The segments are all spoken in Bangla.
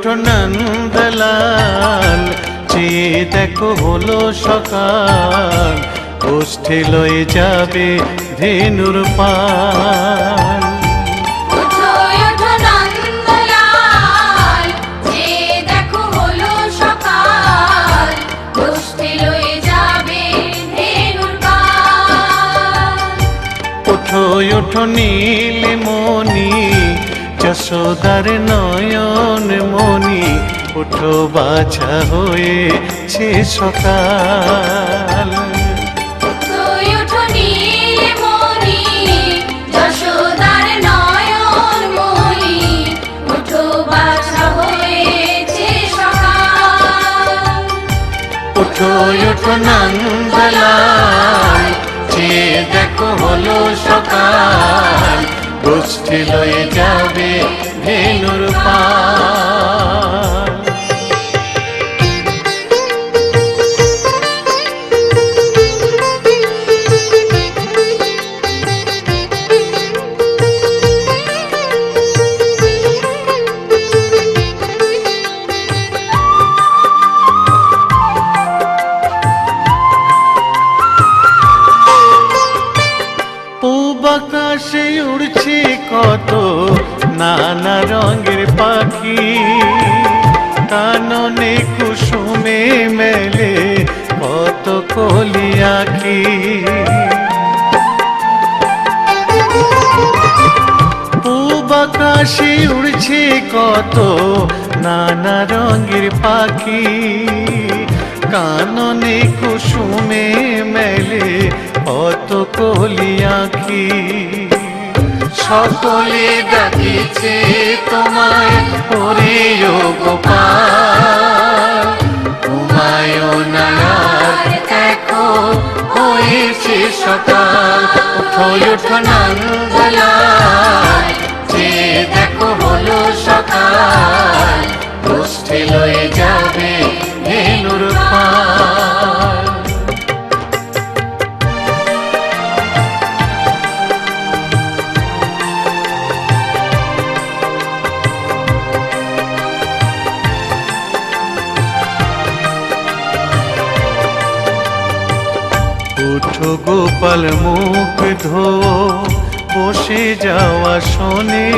ওঠো নন্দলাল, চেয়ে দেখো হলো সকাল, গোষ্ঠী লয়ে যাবে ধেনুর পাল। ওঠো নীলমণি, যশোদার নয়ন মণি, ওঠো বাছা হয়েছে সকাল। ওঠো নীলমণি, যশোদার নয়ন মণি, ওঠো বাছা হয়েছে সকাল। ওঠো নন্দলাল, চেয়ে দেখো হলো সকাল, গোষ্ঠী লয়ে যাবে ধেনুর পাল। আকাশে উড়ছে কত নানা রঙের পাখি, কাননে কুসুমে মেলে কত কলি আঁখি। পূব আকাশে উড়ছে কত নানা রঙের পাখি, কাননে কুসুমে মেলে কত কলি আঁখি। সকলে ডাকিছে তোমায় ওরে ও গোপাল, ঘুমায়ো না আর দেখো হয়েছে সকাল। ওঠো নন্দলাল, চেয়ে দেখো হলো সকাল, গোষ্ঠী লয়ে যাবে ধেনুর পাল। ওঠো গোপাল মুখ ধো, বসে যাওয়া শোনে,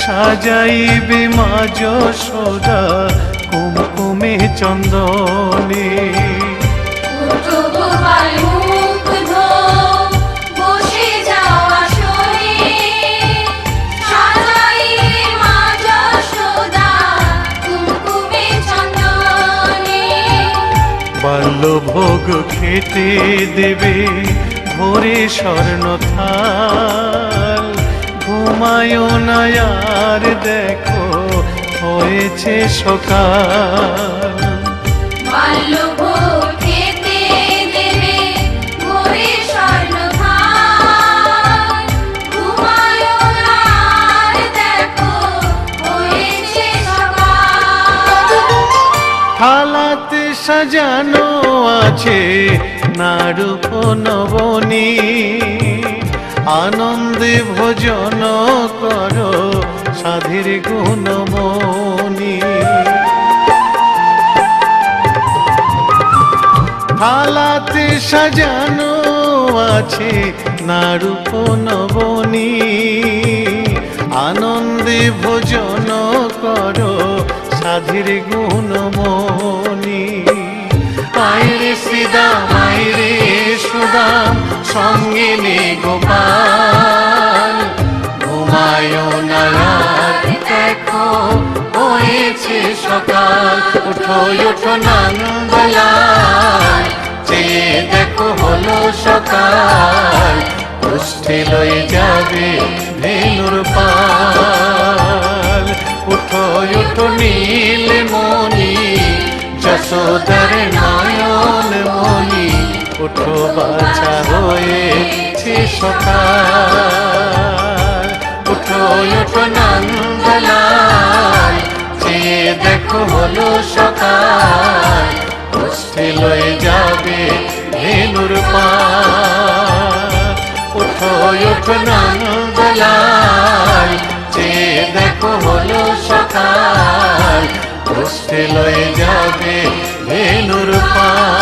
সাজাইবে মা যশোদা কুমকুমে চন্দনে। বাল্যভোগ খেতে দেবে ভোরে স্বর্ণ থাল, ঘুমায়ো না আর দেখো হয়েছে সকাল। বাল্যভোগ খেতে দেবে ভোরে স্বর্ণ থাল, ঘুমায়ো না আর দেখো হয়েছে সকাল। থালাতে সাজানো আছে নারূপ নবনী, আনন্দে ভোজন করো সাধীর গুণমণি। থালাতে সাজানো আছে নারূপ নবনী, আনন্দে ভোজন করো সাধীর গুণমণি। আইরে শ্রীদাম আইরে সুদাম, সঙ্গে নে গোপাল, ঘুমায়ো না আর দেখো হয়েছে সকাল। ওঠো নন্দলাল, চেয়ে দেখো হলো সকাল, গোষ্ঠী লয়ে যাবে ধেনুর পাল। ওঠো নীলমণি, যশোদার নয়ন মণি, ওঠো বাছা হয়েছে সকাল। ওঠো নন্দলাল, চেয়ে দেখো হলো সকাল, গোষ্ঠী লয়ে যাবে ধেনুর পাল। ওঠো নন্দলাল, চেয়ে দেখো হলো সকাল, কষ্টে লয়ে যাবে ধেনুর পার